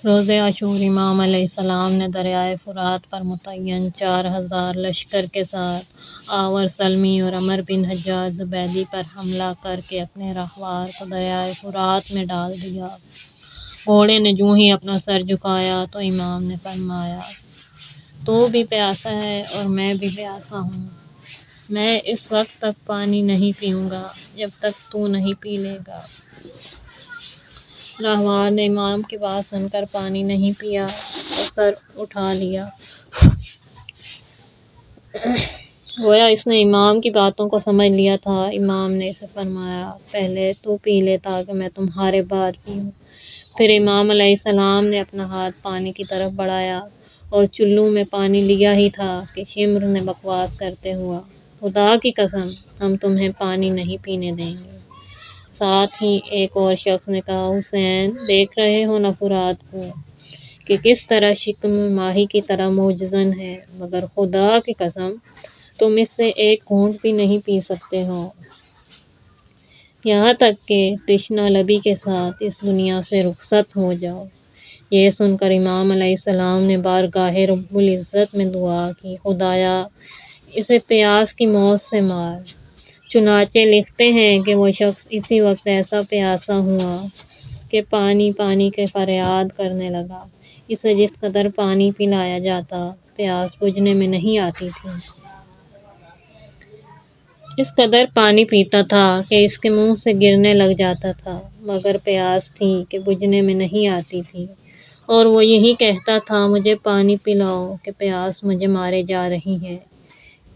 روز عاشور امام علیہ السلام نے دریائے فرات پر متعین 4000 لشکر کے ساتھ آور سلمی اور عمر بن حجاج زبیدی پر حملہ کر کے اپنے رہوار کو دریائے فرات میں ڈال دیا۔ گھوڑے نے جوں ہی اپنا سر جھکایا تو امام نے فرمایا، تو بھی پیاسا ہے اور میں بھی پیاسا ہوں۔ میں اس وقت تک پانی نہیں پیوں گا جب تک تو نہیں پی لے گا۔ راہوار نے امام کی بات سن کر پانی نہیں پیا اور سر اٹھا لیا۔ گویا اس نے امام کی باتوں کو سمجھ لیا تھا۔ امام نے اسے فرمایا، پہلے تو پی لے تاکہ میں تمہارے بعد پیوں۔ پھر امام علیہ السلام نے اپنا ہاتھ پانی کی طرف بڑھایا اور چلو میں پانی لیا ہی تھا کہ شمر نے بکواس کرتے ہوا، خدا کی قسم ہم تمہیں پانی نہیں پینے دیں گے۔ ساتھ ہی ایک اور شخص نے کہا، حسین دیکھ رہے ہو نا فرات کو کہ کس طرح شکم ماہی کی طرح موجزن ہے، مگر خدا کی قسم تم اس سے ایک گھونٹ بھی نہیں پی سکتے ہو، یہاں تک کہ تشنہ لبی کے ساتھ اس دنیا سے رخصت ہو جاؤ۔ یہ سن کر امام علیہ السلام نے بارگاہ رب العزت میں دعا کی، خدایا اسے پیاس کی موت سے مار۔ چنانچہ لکھتے ہیں کہ وہ شخص اسی وقت ایسا پیاسا ہوا کہ پانی پانی کے فریاد کرنے لگا۔ اسے جس قدر پانی پلایا جاتا پیاس بجھنے میں نہیں آتی تھی۔ اس قدر پانی پیتا تھا کہ اس کے منہ سے گرنے لگ جاتا تھا، مگر پیاس تھی کہ بجھنے میں نہیں آتی تھی، اور وہ یہی کہتا تھا، مجھے پانی پلاؤ کہ پیاس مجھے مارے جا رہی ہے۔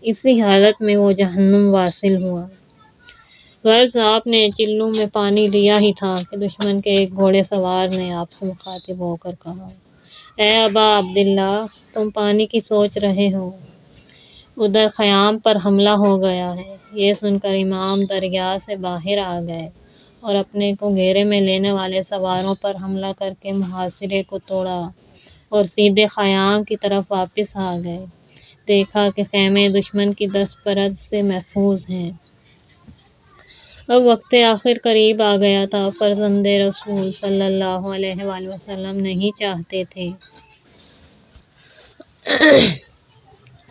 اسی حالت میں وہ جہنم واصل ہوا۔ غرض آپ نے چلو میں پانی لیا ہی تھا کہ دشمن کے ایک گھوڑے سوار نے آپ سے مخاطب ہو کر کہا، اے ابا عبداللہ تم پانی کی سوچ رہے ہو، ادھر خیام پر حملہ ہو گیا ہے۔ یہ سن کر امام دریا سے باہر آ گئے اور اپنے کو گھیرے میں لینے والے سواروں پر حملہ کر کے محاصرے کو توڑا اور سیدھے خیام کی طرف واپس آ گئے۔ دیکھا کہ خیمے دشمن کی دست برد سے محفوظ ہیں۔ اب وقت آخر قریب آ گیا تھا۔ فرزند رسول صلی اللہ علیہ وآلہ وسلم نہیں چاہتے تھے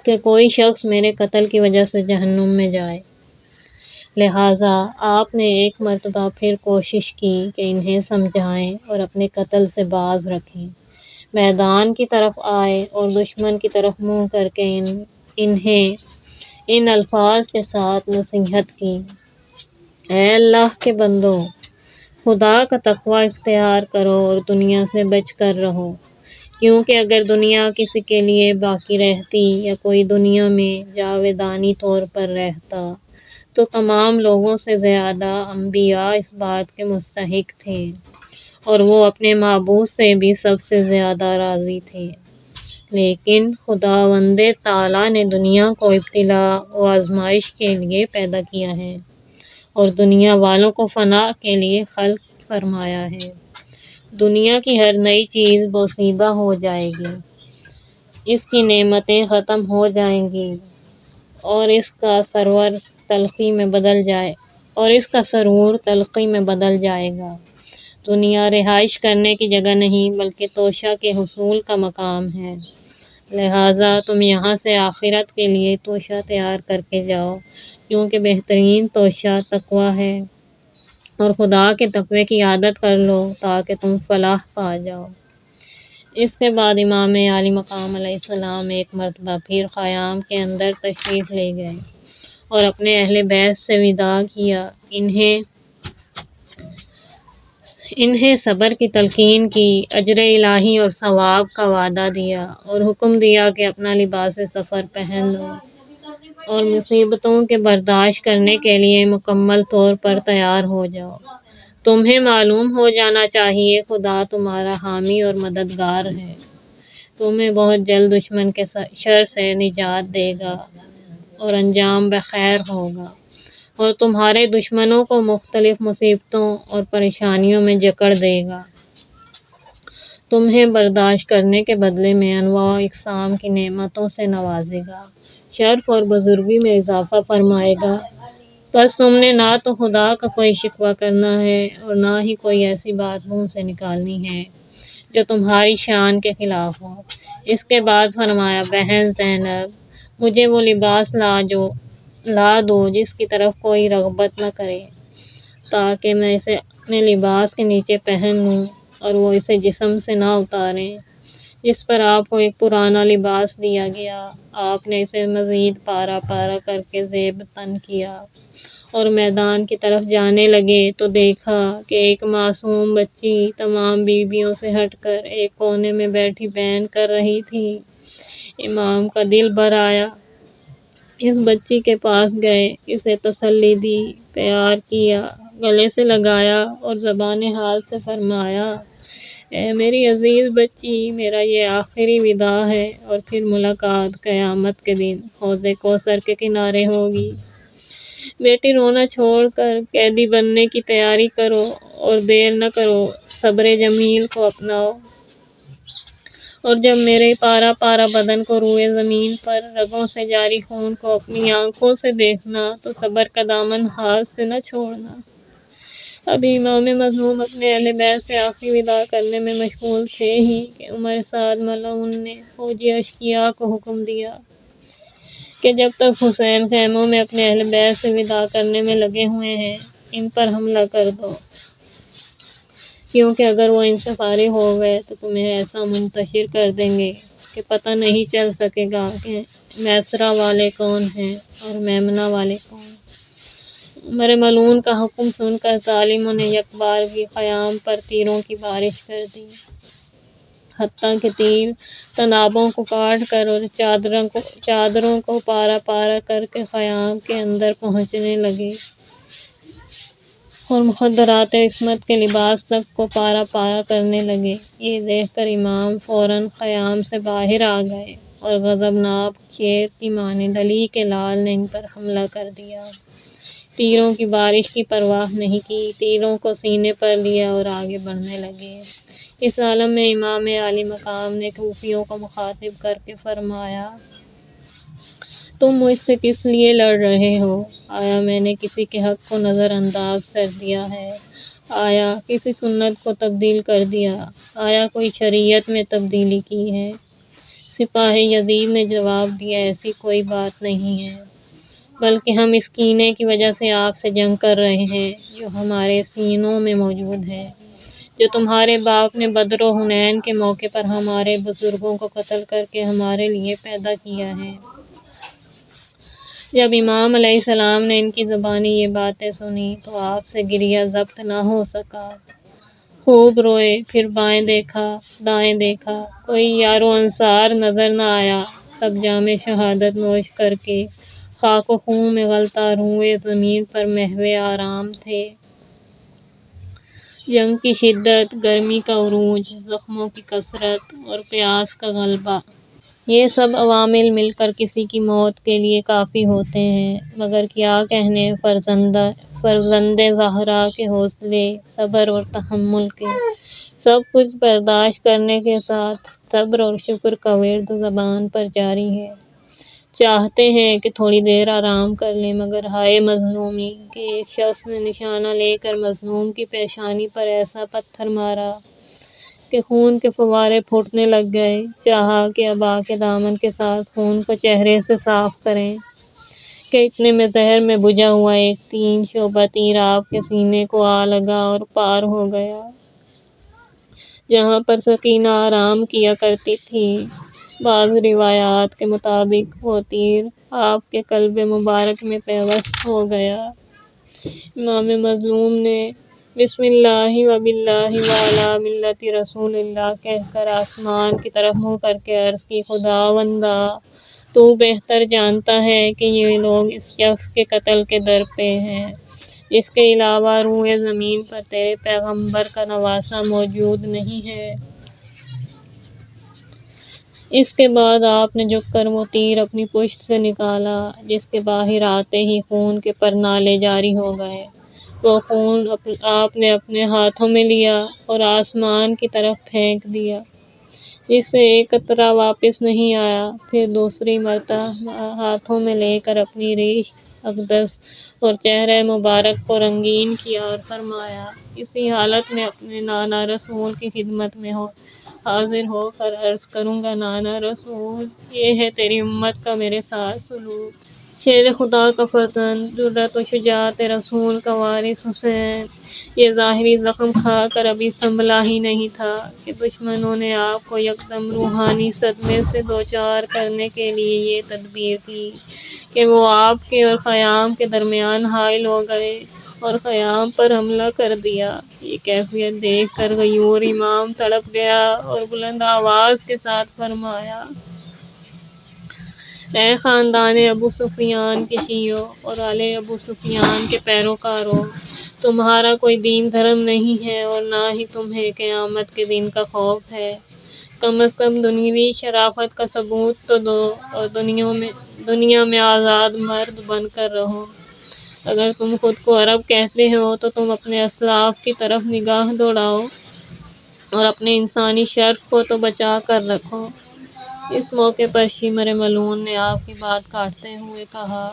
کہ کوئی شخص میرے قتل کی وجہ سے جہنم میں جائے، لہٰذا آپ نے ایک مرتبہ پھر کوشش کی کہ انہیں سمجھائیں اور اپنے قتل سے باز رکھیں۔ میدان کی طرف آئے اور دشمن کی طرف منہ کر کے انہیں ان الفاظ کے ساتھ نصیحت کی، اے اللہ کے بندو، خدا کا تقوی اختیار کرو اور دنیا سے بچ کر رہو، کیونکہ اگر دنیا کسی کے لیے باقی رہتی یا کوئی دنیا میں جاودانی طور پر رہتا تو تمام لوگوں سے زیادہ انبیاء اس بات کے مستحق تھے اور وہ اپنے معبود سے بھی سب سے زیادہ راضی تھے، لیکن خداوند تعالیٰ نے دنیا کو ابتلاء و آزمائش کے لیے پیدا کیا ہے اور دنیا والوں کو فنا کے لیے خلق فرمایا ہے۔ دنیا کی ہر نئی چیز بوسیدہ ہو جائے گی، اس کی نعمتیں ختم ہو جائیں گی اور اس کا سرور تلخی میں بدل جائے گا۔ دنیا رہائش کرنے کی جگہ نہیں بلکہ توشہ کے حصول کا مقام ہے، لہٰذا تم یہاں سے آخرت کے لیے توشہ تیار کر کے جاؤ، کیونکہ بہترین توشہ تقوی ہے، اور خدا کے تقوی کی عادت کر لو تاکہ تم فلاح پا جاؤ۔ اس کے بعد امام عالی مقام علیہ السلام ایک مرتبہ پھر خیام کے اندر تشریف لے گئے اور اپنے اہل بیت سے وداع کیا، انہیں صبر کی تلقین کی، اجر الہی اور ثواب کا وعدہ دیا اور حکم دیا کہ اپنا لباس سفر پہن لو اور مصیبتوں کے برداشت کرنے کے لیے مکمل طور پر تیار ہو جاؤ۔ تمہیں معلوم ہو جانا چاہیے خدا تمہارا حامی اور مددگار ہے، تمہیں بہت جلد دشمن کے شر سے نجات دے گا اور انجام بخیر ہوگا، اور تمہارے دشمنوں کو مختلف مصیبتوں اور پریشانیوں میں جکڑ دے گا، تمہیں برداشت کرنے کے بدلے میں انواع و اقسام کی نعمتوں سے نوازے گا، شرف اور بزرگی میں اضافہ فرمائے گا۔ بس تم نے نہ تو خدا کا کوئی شکوہ کرنا ہے اور نہ ہی کوئی ایسی بات منہ سے نکالنی ہے جو تمہاری شان کے خلاف ہو۔ اس کے بعد فرمایا، بہن زینب، مجھے وہ لباس لا دو جس کی طرف کوئی رغبت نہ کرے، تاکہ میں اسے اپنے لباس کے نیچے پہن لوں اور وہ اسے جسم سے نہ اتاریں۔ جس پر آپ کو ایک پرانا لباس دیا گیا، آپ نے اسے مزید پارا پارا کر کے زیب تن کیا اور میدان کی طرف جانے لگے تو دیکھا کہ ایک معصوم بچی تمام بیویوں سے ہٹ کر ایک کونے میں بیٹھی بین کر رہی تھی۔ امام کا دل بھر آیا، اس بچی کے پاس گئے، اسے تسلی دی، پیار کیا، گلے سے لگایا اور زبان حال سے فرمایا، اے میری عزیز بچی، میرا یہ آخری وداع ہے اور پھر ملاقات قیامت کے دن حوض کوثر کے کنارے ہوگی۔ بیٹی، رونا چھوڑ کر قیدی بننے کی تیاری کرو اور دیر نہ کرو، صبر جمیل کو اپناؤ، اور جب میرے پارا پارا بدن کو روئے زمین پر رگوں سے جاری خون کو اپنی آنکھوں سے دیکھنا تو صبر کا دامن ہاتھ سے نہ چھوڑنا۔ ابھی امام مظلوم اپنے اہل بیت سے آخری وداع کرنے میں مشغول تھے ہی کہ عمر سعد ملعون نے فوجی اشقیاء کو حکم دیا کہ جب تک حسین خیموں میں اپنے اہل بیت سے وداع کرنے میں لگے ہوئے ہیں، ان پر حملہ کر دو، کیونکہ اگر وہ ان سے فارغ ہو گئے تو تمہیں ایسا منتشر کر دیں گے کہ پتہ نہیں چل سکے گا کہ میسرہ والے کون ہیں اور میمنہ والے کون۔ عمر ملعون کا حکم سن کر ظالموں نے یک بارگی خیام پر تیروں کی بارش کر دی، حتیٰ کہ تیر طنابوں کو کاٹ کر اور چادروں کو پارا پارا کر کے خیام کے اندر پہنچنے لگے اور مخدرات عصمت کے لباس تک کو پارا پارا کرنے لگے۔ یہ دیکھ کر امام فوراً خیام سے باہر آ گئے اور غضبناک شیر کی مانند علی کے لال نے ان پر حملہ کر دیا۔ تیروں کی بارش کی پرواہ نہیں کی، تیروں کو سینے پر لیا اور آگے بڑھنے لگے۔ اس عالم میں امام عالی مقام نے کوفیوں کو مخاطب کر کے فرمایا، تم مجھ سے کس لیے لڑ رہے ہو؟ آیا میں نے کسی کے حق کو نظر انداز کر دیا ہے؟ آیا کسی سنت کو تبدیل کر دیا؟ آیا کوئی شریعت میں تبدیلی کی ہے؟ سپاہ یزید نے جواب دیا، ایسی کوئی بات نہیں ہے، بلکہ ہم اس کینے کی وجہ سے آپ سے جنگ کر رہے ہیں جو ہمارے سینوں میں موجود ہے، جو تمہارے باپ نے بدر و حنین کے موقع پر ہمارے بزرگوں کو قتل کر کے ہمارے لیے پیدا کیا ہے۔ جب امام علیہ السلام نے ان کی زبانی یہ باتیں سنی تو آپ سے گریہ ضبط نہ ہو سکا، خوب روئے، پھر بائیں دیکھا، دائیں دیکھا، کوئی یار و انصار نظر نہ آیا، سب جام شہادت نوش کر کے خاک و خون میں غلطہ روئے زمین پر محو آرام تھے۔ جنگ کی شدت، گرمی کا عروج، زخموں کی کثرت اور پیاس کا غلبہ، یہ سب عوامل مل کر کسی کی موت کے لیے کافی ہوتے ہیں، مگر کیا کہنے فرزند زہرا کے حوصلے، صبر اور تحمل کے۔ سب کچھ برداشت کرنے کے ساتھ صبر اور شکر کا ورد زبان پر جاری ہے۔ چاہتے ہیں کہ تھوڑی دیر آرام کر لیں، مگر ہائے مظلومی کہ ایک شخص نے نشانہ لے کر مظلوم کی پیشانی پر ایسا پتھر مارا کہ خون کے فوارے پھوٹنے لگ گئے۔ چاہا کہ عبا کے دامن کے ساتھ خون کو چہرے سے صاف کریں کہ اتنے میں زہر میں بجھا ہوا ایک 3 شعبہ تیر آپ کے سینے کو آ لگا اور پار ہو گیا۔ جہاں پر سکینہ آرام کیا کرتی تھی، بعض روایات کے مطابق وہ تیر آپ کے قلب مبارک میں پیوست ہو گیا۔ امام مظلوم نے بسم اللہ و باللہ و علی ملت رسول اللہ کہہ کر آسمان کی طرف منہ کر کے عرض کی، خداوندا، تو بہتر جانتا ہے کہ یہ لوگ اس شخص کے قتل کے در پہ ہیں جس کے علاوہ روئے زمین پر تیرے پیغمبر کا نواسہ موجود نہیں ہے۔ اس کے بعد آپ نے جھک کر وہ تیر اپنی پشت سے نکالا، جس کے باہر آتے ہی خون کے پرنالے جاری ہو گئے۔ وہ خون آپ نے اپنے ہاتھوں میں لیا اور آسمان کی طرف پھینک دیا، جس سے ایک قطرہ واپس نہیں آیا۔ پھر دوسری مرتبہ ہاتھوں میں لے کر اپنی ریش اقدس اور چہرہ مبارک کو رنگین کیا اور فرمایا، اسی حالت میں اپنے نانا رسول کی خدمت میں حاضر ہو کر عرض کروں گا نانا رسول، یہ ہے تیری امت کا میرے ساتھ سلوک۔ شیر خدا کا فرزند، جرأت و شجاعت رسول کا وارث حسین، یہ ظاہری زخم کھا کر ابھی سنبھلا ہی نہیں تھا کہ دشمنوں نے آپ کو یکدم روحانی صدمے سے دوچار کرنے کے لیے یہ تدبیر کی کہ وہ آپ کے اور خیام کے درمیان حائل ہو گئے اور خیام پر حملہ کر دیا۔ یہ کیفیت دیکھ کر غیور امام تڑپ گیا اور بلند آواز کے ساتھ فرمایا، اے خاندان ابو سفیان کے شیعوں اور آل ابو سفیان کے پیروکاروں، تمہارا کوئی دین دھرم نہیں ہے اور نہ ہی تمہیں قیامت کے دن کا خوف ہے۔ کم از کم دنیوی شرافت کا ثبوت تو دو اور دنیا میں آزاد مرد بن کر رہو۔ اگر تم خود کو عرب کہتے ہو تو تم اپنے اسلاف کی طرف نگاہ دوڑاؤ اور اپنے انسانی شرف کو تو بچا کر رکھو۔ اس موقع پر شمر ملعون نے آپ کی بات کاٹتے ہوئے کہا،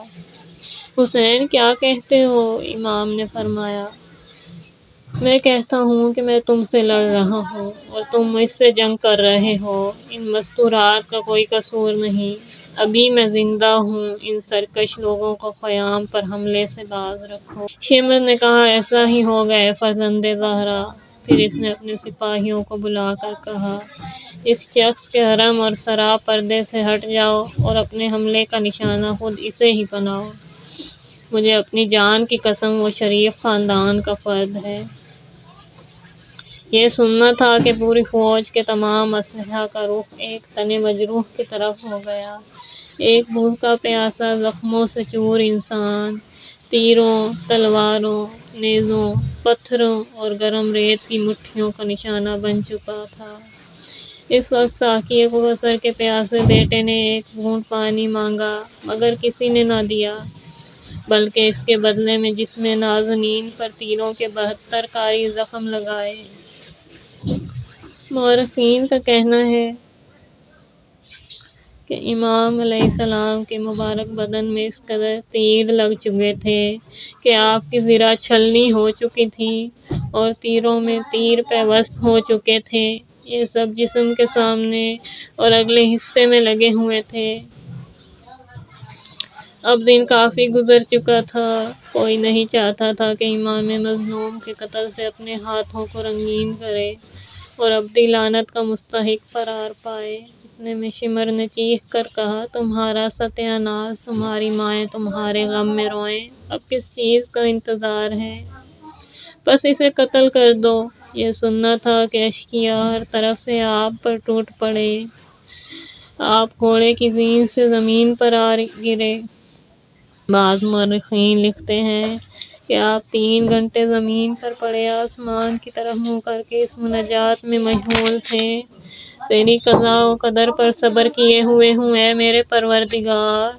حسین کیا کہتے ہو؟ امام نے فرمایا، میں کہتا ہوں کہ میں تم سے لڑ رہا ہوں اور تم مجھ سے جنگ کر رہے ہو۔ ان مستورات کا کوئی قصور نہیں۔ ابھی میں زندہ ہوں، ان سرکش لوگوں کو خیام پر حملے سے باز رکھو۔ شمر نے کہا، ایسا ہی ہوگا اے فرزند زہرا۔ پھر اس نے اپنے سپاہیوں کو بلا کر کہا، اس شخص کے حرم اور سرا پردے سے ہٹ جاؤ اور اپنے حملے کا نشانہ خود اسے ہی بناؤ۔ مجھے اپنی جان کی قسم وہ شریف خاندان کا فرد ہے۔ یہ سننا تھا کہ پوری فوج کے تمام اسلحہ کا رخ ایک تن مجروح کی طرف ہو گیا۔ ایک بھوکا پیاسا زخموں سے چور انسان تیروں، تلواروں، نیزوں، پتھروں اور گرم ریت کی مٹھیوں کا نشانہ بن چکا تھا۔ اس وقت ساقیہ کوثر کے پیاسے بیٹے نے ایک گھونٹ پانی مانگا مگر کسی نے نہ دیا، بلکہ اس کے بدلے میں جسم نازنین پر تیروں کے 72 کاری زخم لگائے۔ مورخین کا کہنا ہے کہ امام علیہ السلام کے مبارک بدن میں اس قدر تیر لگ چکے تھے کہ آپ کی زرہ چھلنی ہو چکی تھی اور تیروں میں تیر پیوست ہو چکے تھے۔ یہ سب جسم کے سامنے اور اگلے حصے میں لگے ہوئے تھے۔ اب دن کافی گزر چکا تھا۔ کوئی نہیں چاہتا تھا کہ امام مظلوم کے قتل سے اپنے ہاتھوں کو رنگین کرے اور ابدی لعنت کا مستحق قرار پائے۔ اتنے میں شمر نے چیخ کر کہا، تمہارا ستیہ ناش، تمہاری مائیں تمہارے غم میں روئیں، اب کس چیز کا انتظار ہے؟ بس اسے قتل کر دو۔ یہ سننا تھا کہ اشقیاء ہر طرف سے آپ پر ٹوٹ پڑے۔ آپ گھوڑے کی زین سے زمین پر آ گرے۔ بعض مورخین لکھتے ہیں کہ آپ 3 گھنٹے زمین پر پڑے آسمان کی طرف منہ کر کے اس مناجات میں مشغول تھے، تیری قضاء و قدر پر صبر کیے ہوئے ہوں اے میرے پروردگار،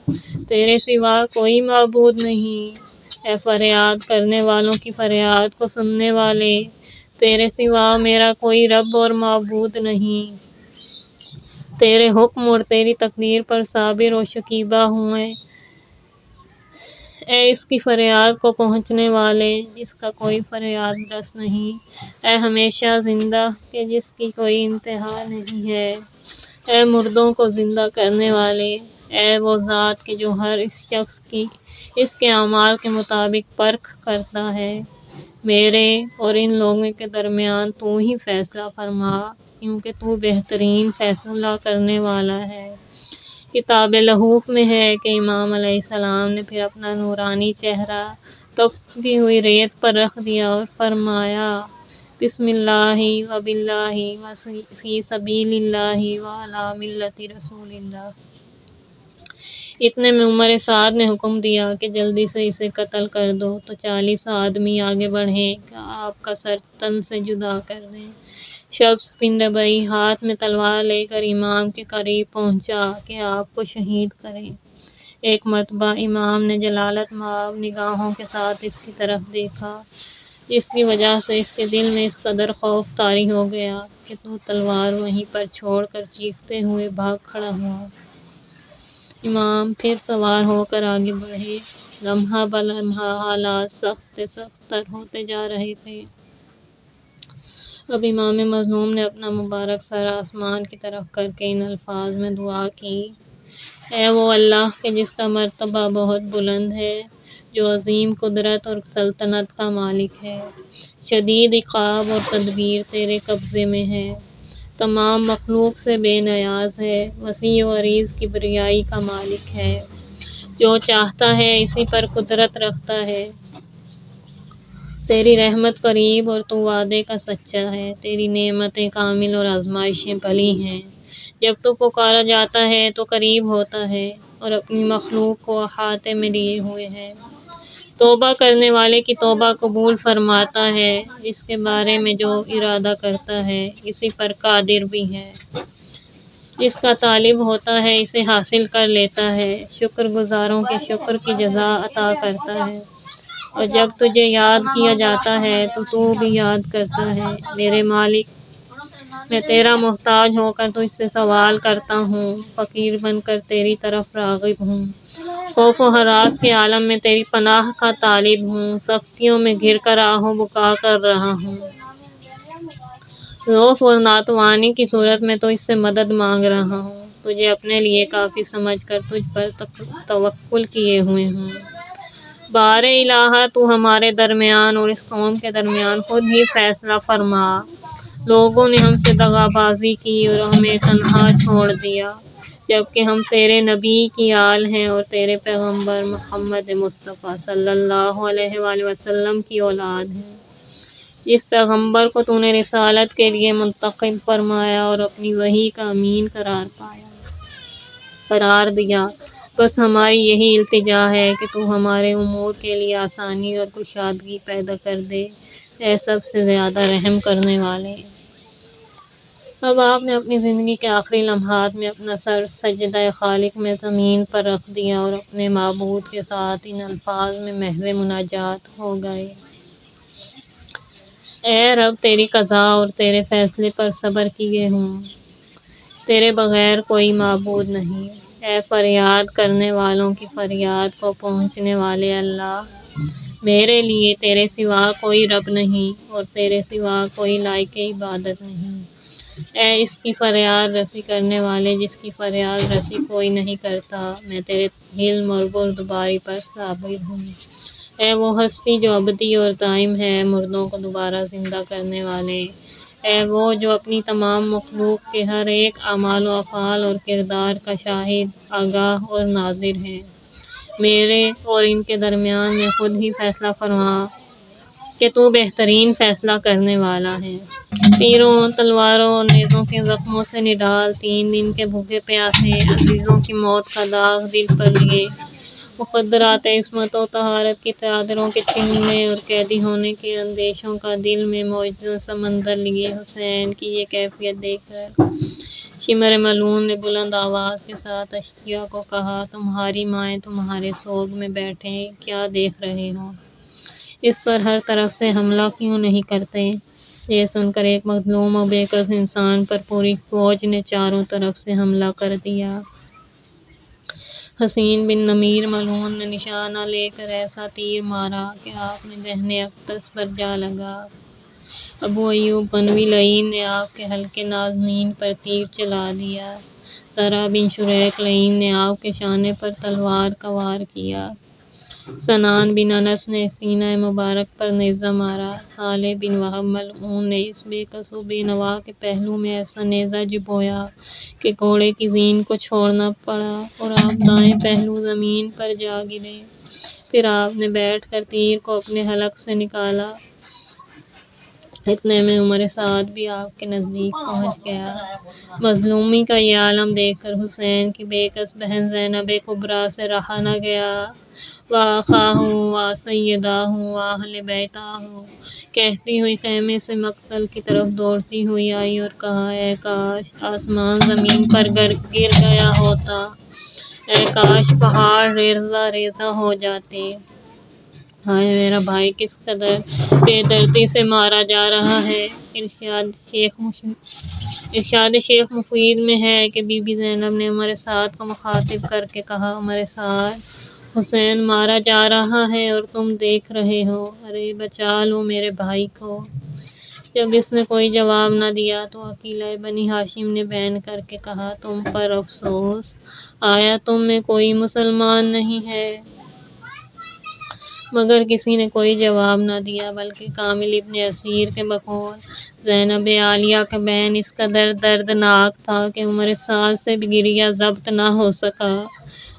تیرے سوا کوئی معبود نہیں۔ اے فریاد کرنے والوں کی فریاد کو سننے والے، تیرے سوا میرا کوئی رب اور معبود نہیں۔ تیرے حکم اور تیری تقدیر پر صابر و شکیبا ہوں اے اس کی فریاد کو پہنچنے والے جس کا کوئی فریاد رس نہیں، اے ہمیشہ زندہ کہ جس کی کوئی انتہا نہیں ہے، اے مردوں کو زندہ کرنے والے، اے وہ ذات کہ جو ہر اس شخص کی اس کے اعمال کے مطابق پرکھ کرتا ہے، میرے اور ان لوگوں کے درمیان تو ہی فیصلہ فرما کیونکہ تو بہترین فیصلہ کرنے والا ہے۔ کتاب لہوف میں ہے کہ امام علیہ السلام نے پھر اپنا نورانی چہرہ تپتی ہوئی ریت پر رکھ دیا اور فرمایا، بسم اللہ و باللہ و فی سبیل اللہ و علی ملت رسول اللہ۔ اتنے میں عمر سعد نے حکم دیا کہ جلدی سے اسے قتل کر دو تو 40 آدمی آگے بڑھے کہ آپ کا سر تن سے جدا کر دیں۔ شخص بن ربیع ہاتھ میں تلوار لے کر امام کے قریب پہنچا کہ آپ کو شہید کرے۔ ایک مرتبہ امام نے جلالت مآب نگاہوں کے ساتھ اس کی طرف دیکھا، جس کی وجہ سے اس کے دل میں اس قدر خوف طاری ہو گیا کہ تو تلوار وہیں پر چھوڑ کر چیختے ہوئے بھاگ کھڑا ہوا۔ امام پھر سوار ہو کر آگے بڑھے۔ لمحہ بلمحہ حالات سخت سے سخت تر ہوتے جا رہے تھے۔ اب امام مظلوم نے اپنا مبارک سر آسمان کی طرف کر کے ان الفاظ میں دعا کی: اے وہ اللہ کہ جس کا مرتبہ بہت بلند ہے، جو عظیم قدرت اور سلطنت کا مالک ہے، شدید عقاب اور تدبیر تیرے قبضے میں ہے، تمام مخلوق سے بے نیاز ہے، وسیع و عریض کبریائی کا مالک ہے، جو چاہتا ہے اسی پر قدرت رکھتا ہے، تیری رحمت قریب اور تو وعدے کا سچا ہے، تیری نعمتیں کامل اور آزمائشیں بھلی ہیں، جب تو پکارا جاتا ہے تو قریب ہوتا ہے اور اپنی مخلوق کو احاطے میں لیے ہوئے ہے، توبہ کرنے والے کی توبہ قبول فرماتا ہے، جس کے بارے میں جو ارادہ کرتا ہے اسی پر قادر بھی ہے، جس کا طالب ہوتا ہے اسے حاصل کر لیتا ہے، شکر گزاروں کے شکر کی جزا عطا کرتا ہے، اور جب تجھے یاد کیا جاتا ہے تو بھی یاد کرتا ہے۔ میرے مالک، میں تیرا محتاج ہو کر تجھ سے سوال کرتا ہوں، فقیر بن کر تیری طرف راغب ہوں، خوف و ہراس کے عالم میں تیری پناہ کا طالب ہوں، سختیوں میں گھر کر آہ و بکا کر رہا ہوں، ضعف اور ناتوانی کی صورت میں تو اس سے مدد مانگ رہا ہوں، تجھے اپنے لیے کافی سمجھ کر تجھ پر توکل کیے ہوئے ہوں۔ بار الہ، تو ہمارے درمیان اور اس قوم کے درمیان خود ہی فیصلہ فرما۔ لوگوں نے ہم سے دغا بازی کی اور ہمیں تنہا چھوڑ دیا، جبکہ ہم تیرے نبی کی آل ہیں اور تیرے پیغمبر محمد مصطفیٰ صلی اللہ علیہ وآلہ وسلم کی اولاد ہیں، جس پیغمبر کو تو نے رسالت کے لیے منتخب فرمایا اور اپنی وحی کا امین قرار دیا۔ بس ہماری یہی التجا ہے کہ تو ہمارے امور کے لیے آسانی اور کشادگی پیدا کر دے، اے سب سے زیادہ رحم کرنے والے۔ اب آپ نے اپنی زندگی کے آخری لمحات میں اپنا سر سجدہ خالق میں زمین پر رکھ دیا اور اپنے معبود کے ساتھ ان الفاظ میں محو مناجات ہو گئے: اے رب، تیری قضا اور تیرے فیصلے پر صبر کیے ہوں، تیرے بغیر کوئی معبود نہیں، اے فریاد کرنے والوں کی فریاد کو پہنچنے والے اللہ، میرے لیے تیرے سوا کوئی رب نہیں اور تیرے سوا کوئی لائق عبادت نہیں، اے اس کی فریاد رسی کرنے والے جس کی فریاد رسی کوئی نہیں کرتا، میں تیرے حلم اور بردباری پر صابر ہوں، اے وہ ہستی جو ابدی اور دائم ہے، مردوں کو دوبارہ زندہ کرنے والے، اے وہ جو اپنی تمام مخلوق کے ہر ایک اعمال و افعال اور کردار کا شاہد، آگاہ اور ناظر ہے، میرے اور ان کے درمیان میں خود ہی فیصلہ فرما کہ تو بہترین فیصلہ کرنے والا ہے۔ تیروں، تلواروں اور نیزوں کے زخموں سے نڈال، 3 دن کے بھوکے پیاسے عزیزوں کی موت کا داغ دل پر لیے، مقدرات عصمت و طہارت کی چادروں کے چھننے اور قیدی ہونے کے اندیشوں کا دل میں موجوں سمندر لیے حسین کی یہ کیفیت دیکھ کر شمر ملعون نے بلند آواز کے ساتھ اشقیاء کو کہا: تمہاری مائیں تمہارے سوگ میں بیٹھیں کیا دیکھ رہے ہو؟ اس پر ہر طرف سے حملہ کیوں نہیں کرتے؟ یہ سن کر ایک مظلوم و بے کس انسان پر پوری فوج نے چاروں طرف سے حملہ کر دیا۔ حسین بن نمیر ملعون نے نشانہ لے کر ایسا تیر مارا کہ آپ نے دہنے اقدس پر جا لگا۔ ابو ایوب بنوی لعین نے آپ کے حلقے نازنین پر تیر چلا دیا۔ زرع بن شریق لعین نے آپ کے شانے پر تلوار کا وار کیا۔ سنان بن انس نے سینہ مبارک پر نیزہ مارا۔ صالح بن وہب ملعون نے اس بے کس و بے نوا کے پہلو میں ایسا نیزہ جبویا کہ گھوڑے کی زین کو چھوڑنا پڑا اور آپ دائیں پہلو زمین پر جا گرے۔ پھر آپ نے بیٹھ کر تیر کو اپنے حلق سے نکالا، اتنے میں عمر سعد بھی آپ کے نزدیک پہنچ گیا۔ مظلومی کا یہ عالم دیکھ کر حسین کی بے کس بہن زینب کبریٰ سے رہا نہ گیا۔ وَأَخَاهُ وَسَيِّدَاهُ وَأَہْلَ بَیْتَهُ کہتی ہوئی خیمے سے مقتل کی طرف دوڑتی ہوئی آئی اور کہا: اے کاش آسمان زمین پر گر گیا ہوتا، اے کاش پہاڑ ریزہ ریزہ ہو جاتے، ہائے میرا بھائی کس قدر بے دردی سے مارا جا رہا ہے۔ ارشاد شیخ مفید میں ہے کہ بی بی زینب نے عمر سعد کو مخاطب کر کے کہا: عمر سعد، حسین مارا جا رہا ہے اور تم دیکھ رہے ہو، ارے بچا لو میرے بھائی کو۔ جب اس نے کوئی جواب نہ دیا تو عقیلہ بنی ہاشم نے بین کر کے کہا، تم پر افسوس، آیا تم میں کوئی مسلمان نہیں ہے؟ مگر کسی نے کوئی جواب نہ دیا، بلکہ کامل ابن اسیر کے بقول زینب عالیہ کا بین اس قدر دردناک تھا کہ عمر سعد سے بھی گریہ ضبط نہ ہو سکا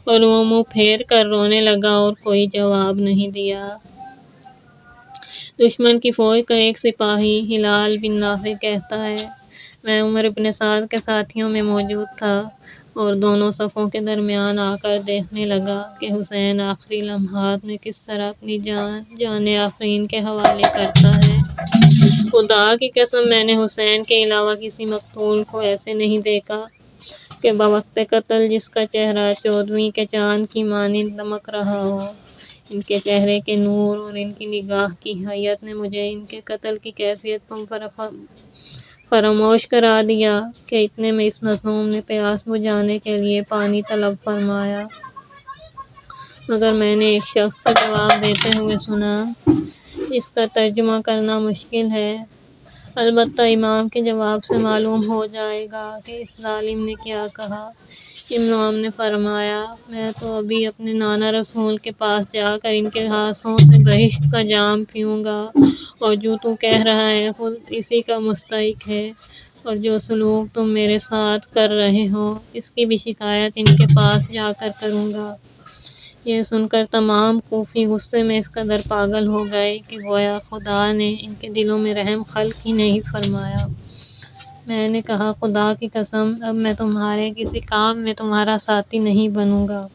اور وہ منہ پھیر کر رونے لگا اور کوئی جواب نہیں دیا۔ دشمن کی فوج کا ایک سپاہی ہلال بن نافع کہتا ہے، میں عمر بن سعد کے ساتھیوں میں موجود تھا اور دونوں صفوں کے درمیان آ کر دیکھنے لگا کہ حسین آخری لمحات میں کس طرح اپنی جان آفرین کے حوالے کرتا ہے۔ خدا کی قسم، میں نے حسین کے علاوہ کسی مقتول کو ایسے نہیں دیکھا کہ بوقت قتل جس کا چہرہ 14ویں کے چاند کی مانند دمک رہا ہو۔ ان کے چہرے کے نور اور ان کی نگاہ کی حیت نے مجھے ان کے قتل کی کیفیت فراموش کرا دیا کہ اتنے میں اس مظلوم نے پیاس بجھانے کے لیے پانی طلب فرمایا، مگر میں نے ایک شخص کا جواب دیتے ہوئے سنا، اس کا ترجمہ کرنا مشکل ہے، البتہ امام کے جواب سے معلوم ہو جائے گا کہ اس ظالم نے کیا کہا۔ امام نے فرمایا، میں تو ابھی اپنے نانا رسول کے پاس جا کر ان کے ہاتھوں سے بہشت کا جام پیوں گا، اور جو تو کہہ رہا ہے خود اسی کا مستحق ہے، اور جو سلوک تم میرے ساتھ کر رہے ہو اس کی بھی شکایت ان کے پاس جا کر کروں گا۔ یہ سن کر تمام کوفی غصے میں اس قدر پاگل ہو گئے کہ گویا خدا نے ان کے دلوں میں رحم خلق ہی نہیں فرمایا۔ میں نے کہا، خدا کی قسم، اب میں تمہارے کسی کام میں تمہارا ساتھی نہیں بنوں گا۔